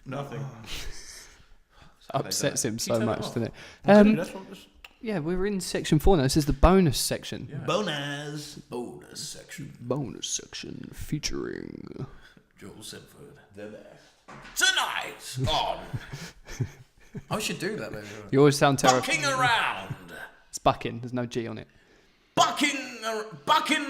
Nothing. Upsets him so much, doesn't it? Yeah, we're in section 4 now. This is the bonus section. Yeah. Bonus section. Bonus section featuring Joel Sinford. The best. Tonight on. I should do that, maybe. You always sound terrible. Bucking Around. It's Buckin. There's no G on it. Bucking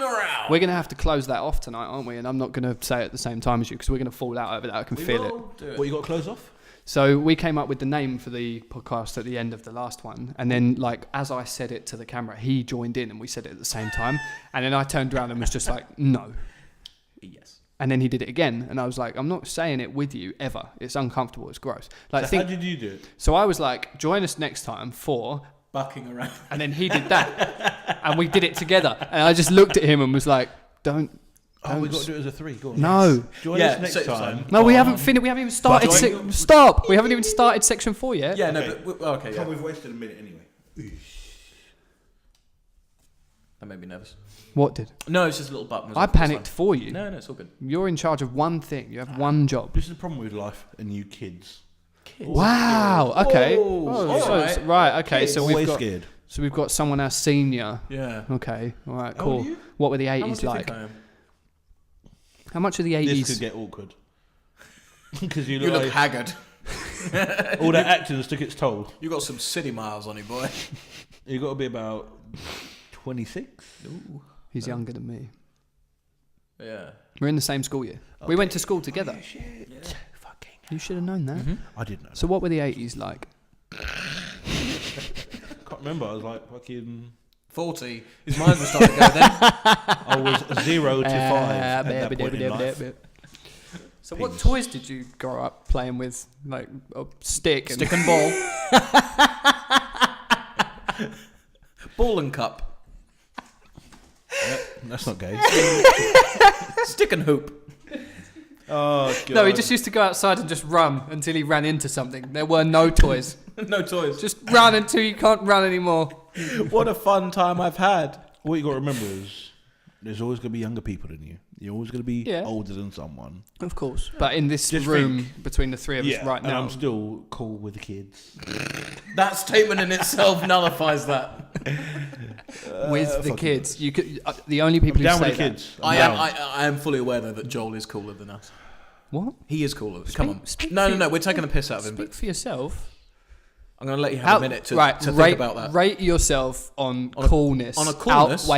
Around. We're going to have to close that off tonight, aren't we? And I'm not going to say it at the same time as you because we're going to fall out over that. I can feel it. What, you got to close off? So we came up with the name for the podcast at the end of the last one. And then, like, as I said it to the camera, he joined in and we said it at the same time. And then I turned around and was just like, no. Yes. And then he did it again. And I was like, I'm not saying it with you ever. It's uncomfortable. It's gross. Like, So how did you do it? So I was like, join us next time for... Bucking Around. And then he did that. And we did it together. And I just looked at him and was like, don't... Oh, we got to do it as a 3. Go on. No. Join us next time. No, we haven't finished. We haven't even started. Stop. We haven't even started section 4 yet. Yeah, Okay. no, but okay. Yeah. We've wasted a minute anyway. That made me nervous. What did? No, it's just a little button. I panicked for you. No, it's all good. You're in charge of one thing. You have one job. This is the problem with life and you kids. Wow. Okay. Whoa. So it's, right. Okay. Kids. So Always we've got. scared. So we've got someone our senior. Yeah. Okay. All right. How Cool. old are you? What were the How much 80s do you like? think I am? How much of the 80s? This could get awkward. Because you You look look like haggard. all that acting took its toll. You got some city miles on you, boy. You got to be about 26. Ooh. He's younger than me. Yeah. We're in the same school year. We went to school together. Shit. Yeah. Fucking. You should have known that. Mm-hmm. I didn't know. So what were the 80s like? Can't remember. I was like fucking. 40. His mind was starting to go then. I was 0 to 5 at that point in life. So what toys did you grow up playing with? Like a stick and... Stick and ball. Ball and cup. Yep, that's not gay. Stick and hoop. Oh god. No, he just used to go outside and just run until he ran into something. There were no toys. No toys. Just run until you can't run anymore. What a fun time I've had. What you got to remember is there's always going to be younger people than you. You're always going to be Yeah. older than someone. Of course. But in this Just room between the three of us right and now... I'm still cool with the kids. That statement in itself nullifies that. with the fuck kids. You could. The only people I'm who down say with the that... kids. I am fully aware though that Joel is cooler than us. What? He is cooler. Come on. Speak No. We're taking the piss out of him. Speak But for yourself. I'm going to let you have a minute to rate, think about that. Rate yourself on coolness. on a coolness?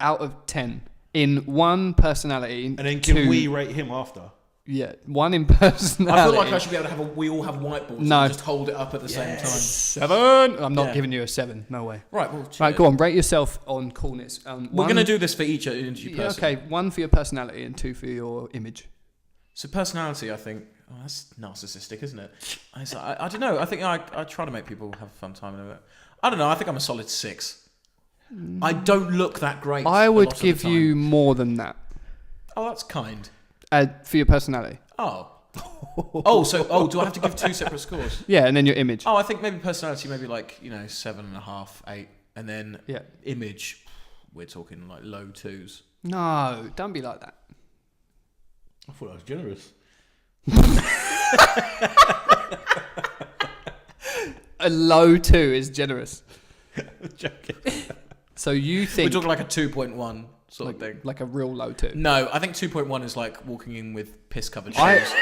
Out of 10. In one personality. And then can we rate him after? Yeah, 1 in personality. I feel like I should be able to have we all have whiteboards No. and just hold it up at the same time. 7. I'm not Yeah. giving you a 7. No way. Right, well, Right, go on. Rate yourself on coolness. We're going to do this for each interview Yeah, person. okay, 1 for your personality and 2 for your image. So personality, I think, that's narcissistic, isn't it? I don't know. I think I try to make people have a fun time. I don't know. I think I'm a solid 6. I don't look that great. I a would lot of the give time. you more than that Oh, that's kind. for your personality. Oh. Do I have to give 2 separate scores? Yeah, and then your image. Oh, I think maybe personality, maybe like 7.5, 8, and then Yeah. image. We're talking like low 2s. No, don't be like that. I thought I was generous. A low 2 is generous. Joking. So you We're think talking like a 2.1 sort of thing. like a real low 2? No, I think 2.1 is like walking in with piss-covered shoes.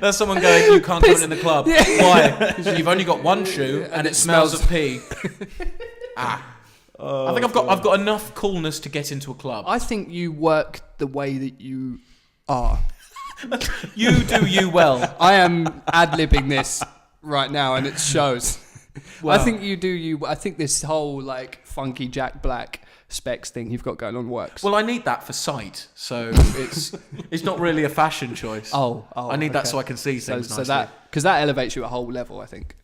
There's someone going, you can't go in the club. Yeah. Why? Because you've only got one shoe and it smells of pee. I think I've got enough coolness to get into a club. I think you work the way that you are. You do you well. I am ad-libbing this right now and it shows. Wow. I think you do you. I think this whole like funky Jack Black specs thing you've got going on works. Well, I need that for sight, so it's not really a fashion choice. Oh, I need that okay. so I can see things So nicely. that because that elevates you a whole level, I think.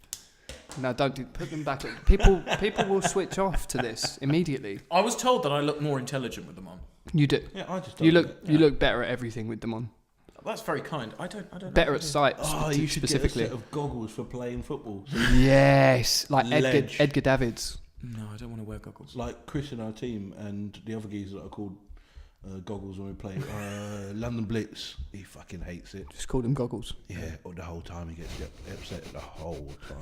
No, put them back. People will switch off to this immediately. I was told that I look more intelligent with them on. You do. Yeah, I just You don't look do it. you look better at everything with them on. That's very kind. I don't know. Better at sight. Oh, you should specifically. get a set of goggles for playing football. So Yes, like Ledge. Edgar Davids. No, I don't want to wear goggles. like Chris in our team and the other geezer that are called goggles when we play London Blitz. He fucking hates it. Just called him Goggles. Yeah, the whole time he gets upset the whole time.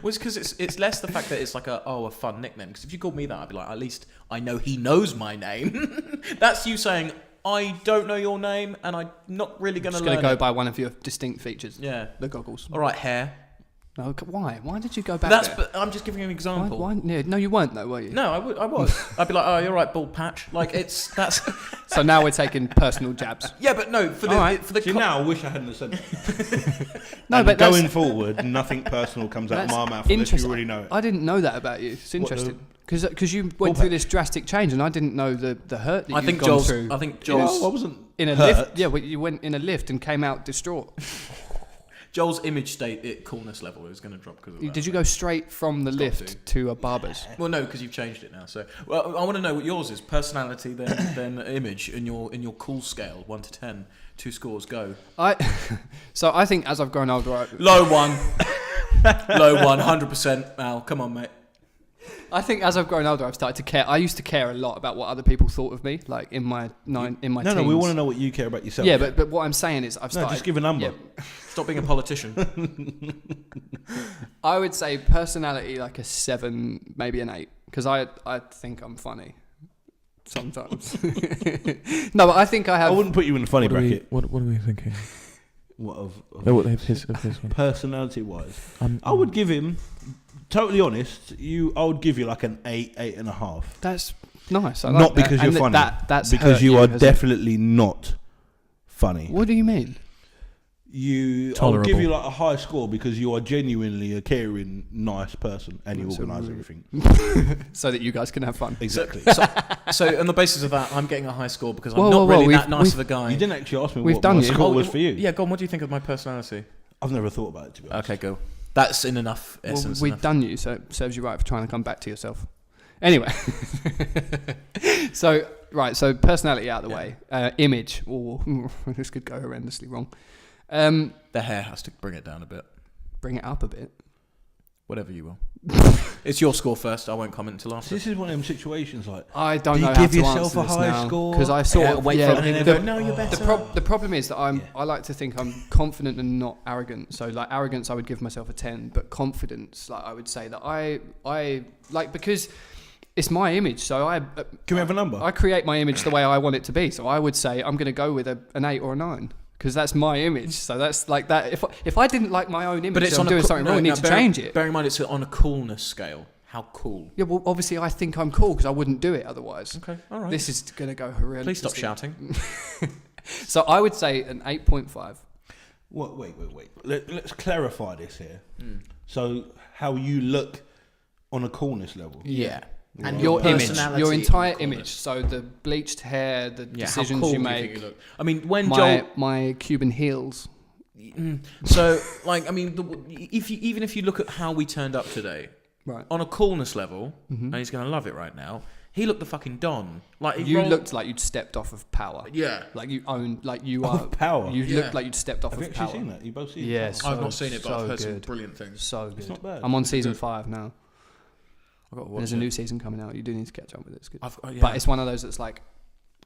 Well, it's because it's less the fact that it's like a fun nickname. Because if you called me that, I'd be like, at least I know he knows my name. That's you saying, I don't know your name, and I'm not really going to learn. Just going to go by one of your distinct features. Yeah. The goggles. All right, hair. No, why? Why did you go back there? But I'm just giving you an example. Why? Yeah, no, you weren't though, were you? No, I was. I'd be like, oh, you're right, bald patch. Like that's. So now we're taking personal jabs. Yeah, but no, for the Alright. for the. See, now I wish I hadn't have said that. No, And but going forward, nothing personal comes out of my mouth unless you already know it. I didn't know that about you. It's interesting because you went through this drastic change, and I didn't know the hurt that I you've think gone Joel's. through. I think Well, Joel's. I wasn't In a hurt. lift, yeah. Well, you went in a lift and came out distraught. Joel's image state at coolness level is going to drop because of that. Did you go straight from the Got lift to a barber's? Well, no, because you've changed it now. So, well, I want to know what yours is: personality, then image, in your cool scale, 1 to 10. 2 scores, go. So I think as I've grown older, Low 1, low 1, 100%. Al, come on, mate. I think as I've grown older, I've started to care. I used to care a lot about what other people thought of me, like in my teens. No, we want to know what you care about yourself. Yeah, but what I'm saying is I've started. No, just give a number. Yeah. Stop being a politician. I would say personality like a 7, maybe an 8, because I think I'm funny sometimes. No, but I think I have. I wouldn't put you in the funny bracket. What are we thinking? What of His one? personality-wise? I would give him, totally honest, I would give you like an 8, 8.5. That's nice. I like Not that. because you're And funny. That's because hurt you are hasn't it? definitely not funny. What do you mean? I would Tolerable. give you like a high score because you are genuinely a caring, nice person, and you That's organise a everything. So that you guys can have fun. Exactly. So, on the basis of that, I'm getting a high score because I'm Whoa, not whoa, whoa, really we've- that nice of a guy. You didn't actually ask me We've what done my you. score was for you. Yeah, go on. What do you think of my personality? I've never thought about it, to be honest. Okay, go. That's in enough Well, essence. we've enough. done you, so it serves you right for trying to come back to yourself. Anyway, so personality out of the way. Image. Oh, this could go horrendously wrong. The hair has to bring it down a bit. Bring it up a bit. Whatever you will. It's your score first. I won't comment until after. This is one of them situations like, I don't Do you know how give to yourself answer a this high now, score? because I sort of wait yeah, for and it. then No, you're better. the problem is that I like to think I'm confident and not arrogant. So like arrogance, I would give myself a 10, but confidence, like I would say that I like, because it's my image. So can we have a number? I create my image the way I want it to be. So I would say I'm going to go with an 8 or a 9. Because that's my image, so that's like that. If I didn't like my own image, But it's so I'm on doing something wrong. I need to change it. Bearing in mind, it's on a coolness scale. How cool? Yeah, well, obviously I think I'm cool because I wouldn't do it otherwise. Okay, all right. This is going to go horrendous. Please stop shouting. So I would say an 8.5. What? Wait. Let's clarify this here. Mm. So, how you look on a coolness level. Yeah. And your image, personality your entire and image. coolness. So the bleached hair, the Yeah, decisions how cool you do make, think you look? I mean, when Joel. my Cuban heels. So, like, I mean, even if you look at how we turned up today, Right. on a coolness level, Mhm. and he's going to love it right now, he looked the fucking Don. Like, he You rolled- looked like you'd stepped off of power. Yeah. Like you owned, like you Of are. power? You Yeah. looked like you'd stepped off Have you of actually power. seen that? You both seen it? Yes. I've So- not seen it, but so I've heard some good. brilliant things. So good. It's not bad. I'm on Is season it? 5 now. I've got to watch There's a it. new season coming out. You do need to catch up with it. It's good. Yeah. But it's one of those that's like,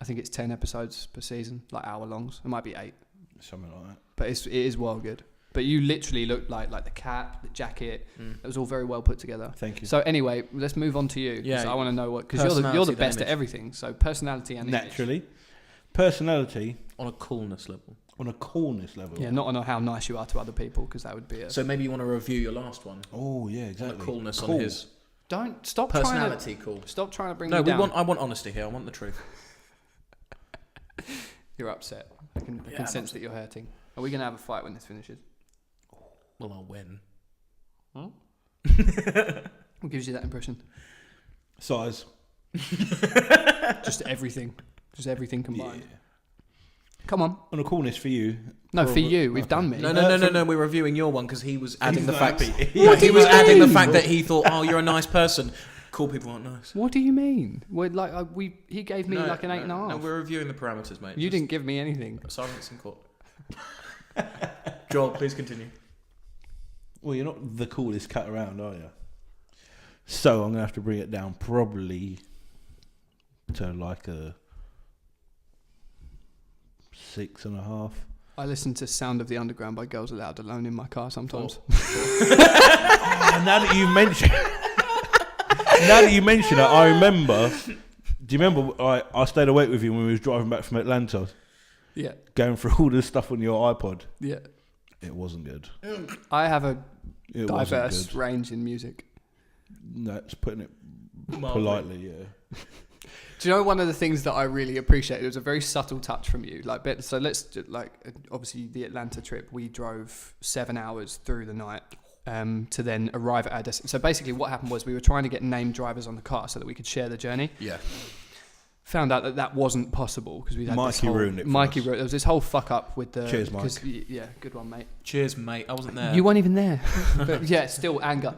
I think it's 10 episodes per season, like hour longs. It might be 8, Something like that. but it is well good. But you literally look like the cap, the jacket. It was all very well put together. Thank you. So anyway, let's move on to you. 'Cause Yeah. I want to know what, because you're the Personality, best then at everything. So personality and image. Naturally. Personality on a coolness level. on a coolness level. Yeah, not on how nice you are to other people, because that would be a. So maybe you want to review your last one. Oh, yeah, exactly. On a coolness Cool. on his Don't stop personality. Cool. trying to stop trying to bring No, me down. I want honesty here. I want the truth. You're upset. I can I'm sense that you're hurting. Are we gonna have a fight when this finishes? Well, I'll win. What gives you that impression? Size. Just everything. Just everything combined. Yeah. Come on. On a coolness for you. No, for you. We've done me. No. We're reviewing your one because he was adding the not fact. happy. Yeah, he was adding the mean? fact that he thought, "Oh, you're a nice person." Cool people aren't nice. What do you mean? We're like he gave me like an 8.5. No, we're reviewing the parameters, mate. You Just didn't give me anything. silence in court. Joel, please continue. Well, you're not the coolest cut around, are you? So I'm going to have to bring it down probably to like a 6.5. I listen to Sound of the Underground by Girls Aloud alone in my car sometimes. Now that you mention it, I remember. Do you remember I stayed awake with you when we was driving back from Atlanta? Yeah. Going through all this stuff on your iPod. Yeah. It wasn't good. I have a It diverse range in music. That's putting it politely, yeah. Do you know one of the things that I really appreciated? It was a very subtle touch from you. So obviously the Atlanta trip, we drove 7 hours through the night to then arrive at our destination. So basically what happened was we were trying to get named drivers on the car so that we could share the journey. Yeah. Found out that wasn't possible because we had Mikey ruined it. There was this whole fuck up with the. Cheers, Mike. Yeah, good one, mate. Cheers, mate. I wasn't there. You weren't even there. But yeah, still anger.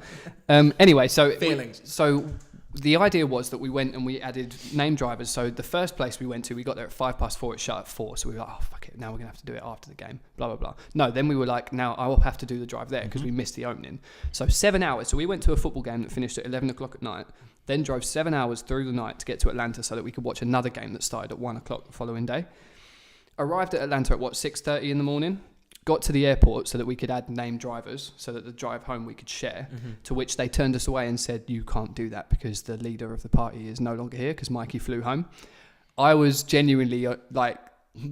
Anyway, so feelings. So the idea was that we went and we added name drivers. So the first place we went to, we got there at 4:05. It shut at 4. So we were like, oh fuck it, now we're gonna have to do it after the game. Blah blah blah. No, then we were like, now I will have to do the drive there because we missed the opening. So 7 hours. So we went to a football game that finished at 11 o'clock at night. Then drove 7 hours through the night to get to Atlanta so that we could watch another game that started at 1 o'clock the following day. Arrived at Atlanta at 6:30 in the morning. Got to the airport so that we could add named drivers so that the drive home we could share, to which they turned us away and said, you can't do that because the leader of the party is no longer here because Mikey flew home. I was genuinely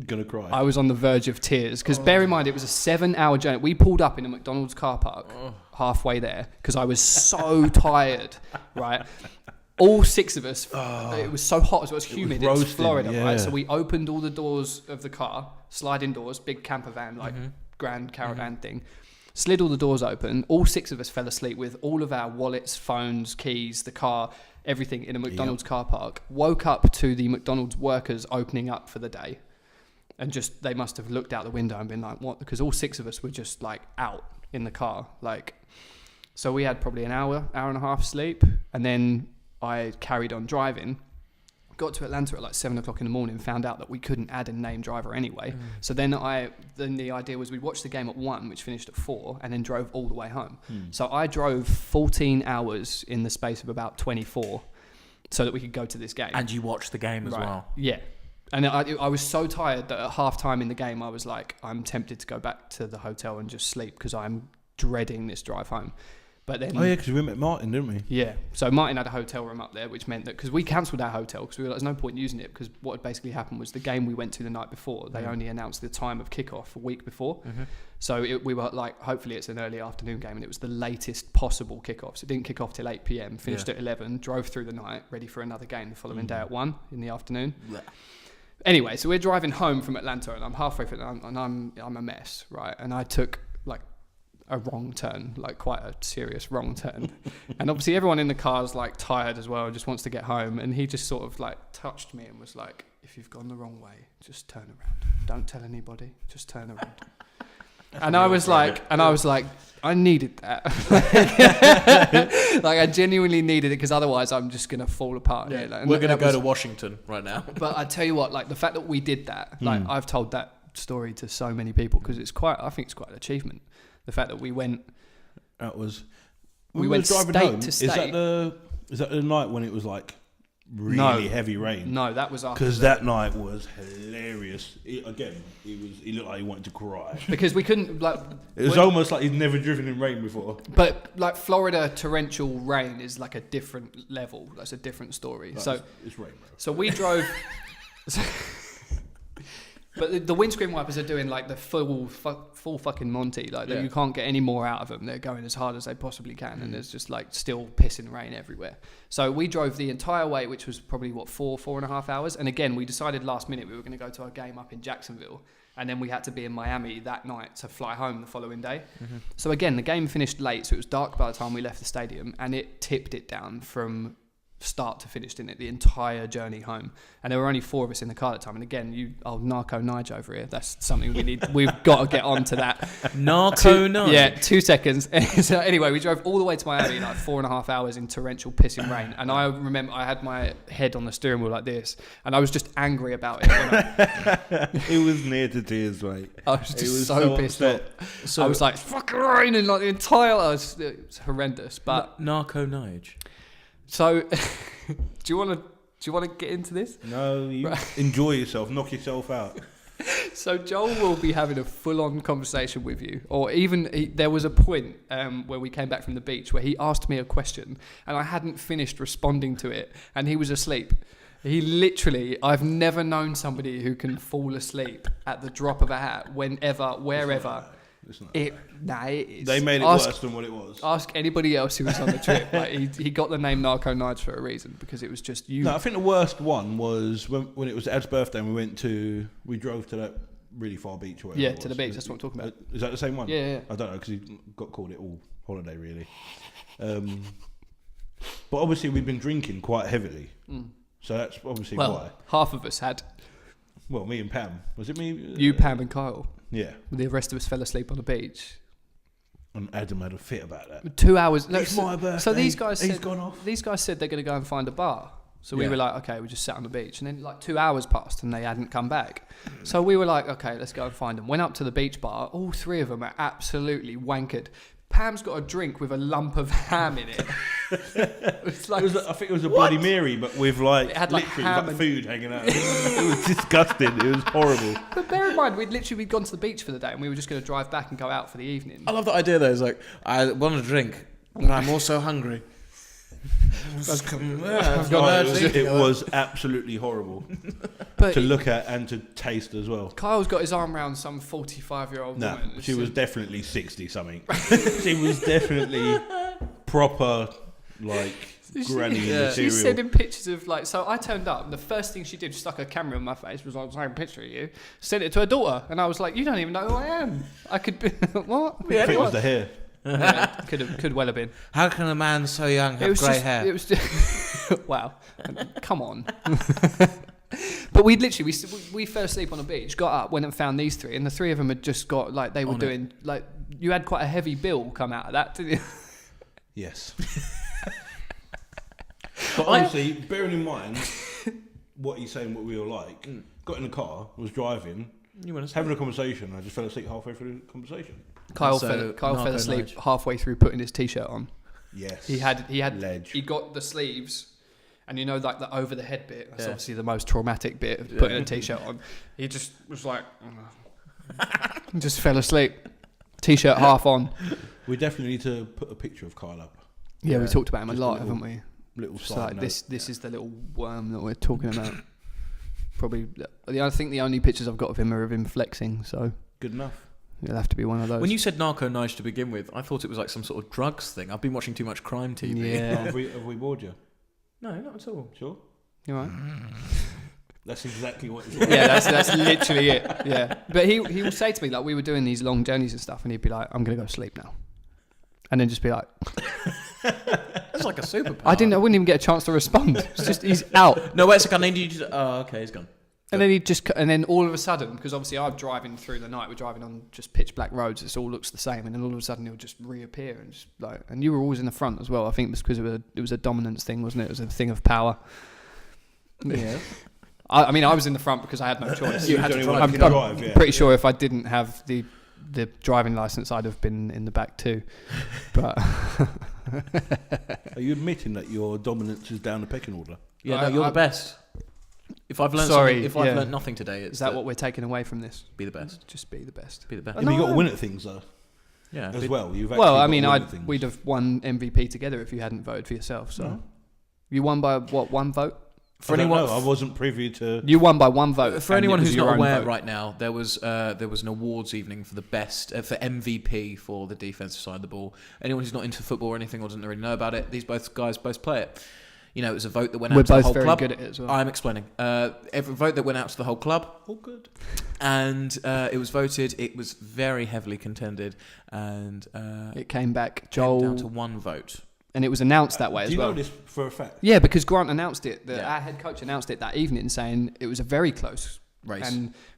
gonna cry. I was on the verge of tears because bear in mind it was a 7-hour journey. We pulled up in a McDonald's car park halfway there because I was so tired, right? All 6 of us, it was so hot as well, it was humid, it's Florida, right? So we opened all the doors of the car, sliding doors, big camper van, grand caravan thing, slid all the doors open, all 6 of us fell asleep with all of our wallets, phones, keys, the car, everything in a McDonald's car park. Woke up to the McDonald's workers opening up for the day. And just, they must have looked out the window and been like, what? Because all 6 of us were just out in the car. So we had probably an hour and a half sleep. And then I carried on driving. Got to Atlanta at 7 o'clock in the morning, found out that we couldn't add a named driver anyway. So then the idea was we'd watch the game at 1, which finished at 4, and then drove all the way home. So I drove 14 hours in the space of about 24 so that we could go to this game. And you watched the game as well. Yeah. And I was so tired that at half time in the game, I was like, I'm tempted to go back to the hotel and just sleep because I'm dreading this drive home. But then, because we met Martin, didn't we? Yeah. So Martin had a hotel room up there, which meant that because we cancelled our hotel because we were like, there's no point using it because what had basically happened was the game we went to the night before, they only announced the time of kickoff a week before. So we were like, hopefully it's an early afternoon game, and it was the latest possible kickoff. So it didn't kick off till 8 p.m. Finished at 11. Drove through the night, ready for another game the following day at 1 in the afternoon. Anyway, so we're driving home from Atlanta, and I'm halfway through, and I'm a mess, right? And I took a wrong turn, quite a serious wrong turn. And obviously everyone in the car is tired as well, just wants to get home. And he just sort of touched me and was like, if you've gone the wrong way, just turn around. Don't tell anybody, just turn around. And I was like, I needed that. I genuinely needed it because otherwise I'm just going to fall apart. Yeah. We're going to go to Washington right now. But I tell you what, the fact that we did that, I've told that story to so many people because I think it's quite an achievement. The fact that we went... We went driving state home, to state. Is that the night when it was really heavy rain? No, that was after. Because that night was hilarious. He looked like he wanted to cry. Because we couldn't it was almost like he'd never driven in rain before. But Florida torrential rain is a different level. That's a different story. It's rain, bro. So we drove. But the windscreen wipers are doing the full fucking Monty. You can't get any more out of them. They're going as hard as they possibly can, and there's just still pissing rain everywhere. So we drove the entire way, which was probably 4.5 hours. And again, we decided last minute we were going to go to our game up in Jacksonville, and then we had to be in Miami that night to fly home the following day. So again, the game finished late, so it was dark by the time we left the stadium, and it tipped it down from start to finish, didn't it? The entire journey home. And there were only 4 of us in the car at the time. And again, Narco Nige over here. That's something we've got to get on to that. Narco Nige? Yeah, 2 seconds. So anyway, we drove all the way to Miami, 4.5 hours in torrential pissing rain. And I remember I had my head on the steering wheel like this, and I was just angry about it. It was near to tears, mate. I was just so pissed off. So I was like, fucking rain, and the entire... It's horrendous, but... Narco Nige. So, do you want to get into this? No, you enjoy yourself, knock yourself out. So Joel will be having a full-on conversation with you, or even there was a point where we came back from the beach where he asked me a question and I hadn't finished responding to it, and he was asleep. He literally, I've never known somebody who can fall asleep at the drop of a hat, whenever, wherever. It is. They made it worse than what it was. Ask anybody else who was on the trip. Like he got the name Narco Nights for a reason, because it was just you. No, I think the worst one was when it was Ed's birthday and we drove to that really far beach. Or whatever yeah, it was. to the beach. That's what I'm talking about. Is that the same one? Yeah. I don't know, because he got called it all holiday really. But obviously we've been drinking quite heavily, so that's obviously why. Half of us had. Well, me and Pam. Was it me? You, Pam, and Kyle. Yeah. The rest of us fell asleep on the beach. And Adam had a fit about that. 2 hours. It's my birthday. So these guys He's said, gone off. These guys said they're going to go and find a bar. So we Yeah. were like, okay, we just sat on the beach. And then like 2 hours passed and they hadn't come back. So we were like, okay, let's go and find them. Went up to the beach bar. All three of them are absolutely wankered. Pam's got a drink with a lump of ham in it. It's like, I think it was a Bloody Mary, but with like It had, like, literally ham like and- food hanging out. It was disgusting. It was horrible. but bear in mind, we'd gone to the beach for the day and we were just going to drive back and go out for the evening. I love that idea though. It's like, I want a drink, but I'm also hungry. It was absolutely horrible But to look at and to taste as well. Kyle's got his arm around some 45-year-old No, woman. she was definitely 60 something. She was definitely proper like granny material. She's sending pictures of like. So I turned up, and the first thing she did, stuck her camera in my face, was like, "Take a picture of you." Sent it to her daughter, and I was like, "You don't even know who I am." I could be what? I think it was the hair. Yeah, could well have been. How can a man so young have grey hair? It was just wow. Come on. But we literally we fell asleep on the beach, got up, went and found these three, and the three of them had just got like they were doing like you had quite a heavy bill come out of that, didn't you? Yes. But honestly, bearing in mind what he's saying, what we were like, got in the car, was driving, having a conversation, I just fell asleep halfway through the conversation. Kyle So, fell Narco asleep Night. halfway through putting his t-shirt on. Yes. He had Ledge. he got the sleeves, and you know like the over the head bit. That's Yeah. obviously the most traumatic bit of putting a t-shirt on. He just was like, just fell asleep, t-shirt half on. We definitely need to put a picture of Kyle up. Yeah, we talked about him a Just a lot, little- haven't we? Little Just side like note. this is the little worm that we're talking about. Probably, I think the only pictures I've got of him are of him flexing. So Good enough. it'll have to be one of those. When you said Narco Nights to begin with, I thought it was like some sort of drugs thing. I've been watching too much crime TV. Yeah. Have we bored you? No, not at all. Sure. You right? That's exactly what it's Yeah, that's literally it. Yeah, but he will say to me like we were doing these long journeys and stuff, and he'd be like, "I'm gonna go to sleep now," and then just be like, That's like a superpower. I wouldn't even get a chance to respond. It's just he's out, No, wait a second. I need you to. Oh, okay, he's gone. and then and then all of a sudden, because obviously I'm driving through the night, we're driving on just pitch black roads. It all looks the same, and then all of a sudden he'll just reappear and just like, and you were always in the front as well. I think it was because it was a dominance thing, wasn't it? It was a thing of power. Yeah. I mean, I was in the front because I had no choice. You had to drive. I'm, You can drive, yeah. pretty sure if I didn't have the driving license, I'd have been in the back too. But Are you admitting that your dominance is down the pecking order? Yeah, no, you're the best. If I've learned Sorry, something, if I've yeah. learned nothing today, it's is that what we're taking away from this? be the best. Just be the best. Be the best. Yeah, but you got to win at things though, Yeah. as well. You've Well, I actually mean, got to win at things. we'd have won MVP together if you hadn't voted for yourself. So No. you won by what, one vote? For I don't anyone, know, I wasn't privy to. You won by one vote. for and anyone it was who's your not own aware vote. right now, there was an awards evening for the best for MVP for the defensive side of the ball. Anyone who's not into football or anything or doesn't really know about it, these both guys both play it. You know, it was a vote that went We're out to the both whole very club. good at it as well. I'm explaining. Every vote that went out to the whole club, All good. and it was voted. It was very heavily contended, and It came back, came down to Joel, one vote. and it was announced that way Do as you well. know this for a fact? Yeah, because Grant announced it. Yeah. Our head coach announced it that evening, saying it was a very close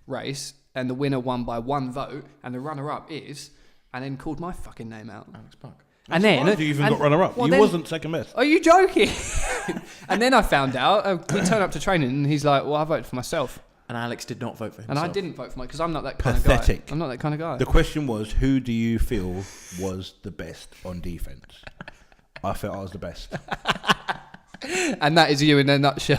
race, and the winner won by one vote, and the runner-up is, and then called my fucking name out. Alex Buck. And then You even got runner-up. well, You then- wasn't second best. Are you joking? And then I found out. We turned up to training, and he's like, "Well, I voted for myself," And Alex did not vote for and himself. I didn't vote for myself because I'm not that kind Pathetic. of guy. I'm not that kind of guy. The question was, who do you feel was the best on defense? I felt I was the best. And that is you in a nutshell.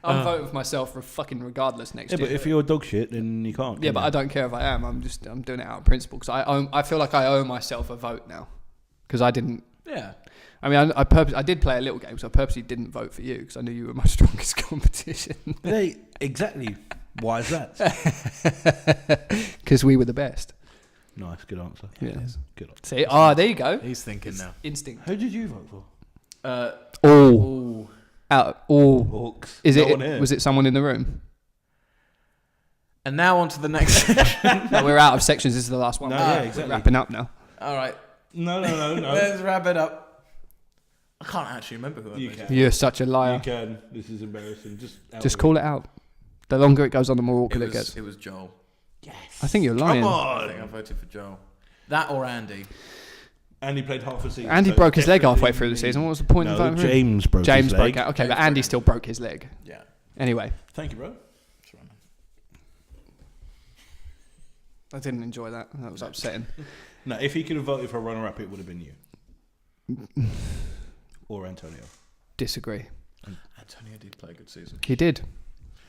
I'm voting for myself for fucking regardless next year. But if you're dog shit, then you can't. Yeah, but I don't care if I am. I'm doing it out of principle because I feel like I owe myself a vote now because I didn't. Yeah. I mean, I did play a little game, so I purposely didn't vote for you because I knew you were my strongest competition. Hey, exactly. Why is that? Because we were the best. Nice, good answer. Yeah. Good answer. See, there you go. He's thinking now. Instinct. Who did you vote for? All. Hawks. Is it? Was it someone in the room? And now on to the next section. No, we're out of sections. This is the last one. No, yeah, exactly. We're wrapping up now. All right. No. Let's wrap it up. I can't actually remember who I You voted. can. You're such a liar. You can. This is embarrassing. Just Call it out. The longer it goes on, the more awkward it gets. It was Joel. Yes. I think you're lying. Come I on. think I voted for Joel. That or Andy. Andy played half a season. Andy so broke his leg definitely halfway through the season. What was the point of No, voting for him? James broke his leg. Broke out. Okay, but Andy still broke his leg. Yeah. Anyway, Thank you, bro. That's right, man. I didn't enjoy that. That was upsetting. No, if he could have voted for a runner-up, it would have been you. Or Antonio. Disagree. Antonio did play a good season. He did.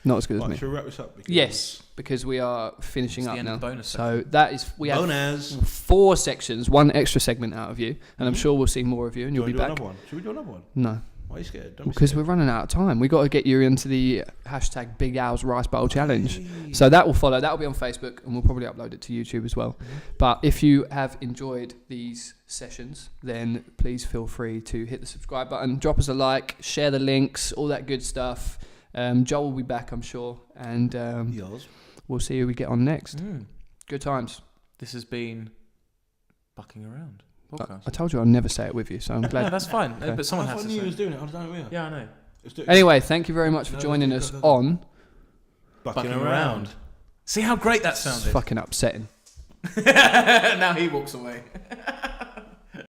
Not as good as Right, me. should we wrap this up? Yes, because we are finishing It's the up end now. of the bonus So that is we have Bonus. 4 sections, 1 extra segment out of you, and I'm sure we'll see more of you, and Do you'll you be want to do back. another one? Should we do another one? No, Why are you scared? Don't be because scared. we're running out of time. We got to get you into the hashtag Big Al's Rice Bowl Challenge. So that will follow. That will be on Facebook, and we'll probably upload it to YouTube as well. But if you have enjoyed these sessions, then please feel free to hit the subscribe button, drop us a like, share the links, all that good stuff. Joel will be back, I'm sure, and Yours. we'll see who we get on next. Good times. This has been Bucking Around podcast. I told you I'll never say it with you, so I'm glad. No, that's fine. Okay. But someone I has thought to you say was it. doing it. I don't know. Yeah, I know. Let's do it. Anyway, thank you very much for No, joining let's us do it. on. Bucking around. See how great that It's sounded? fucking upsetting. Now he walks away.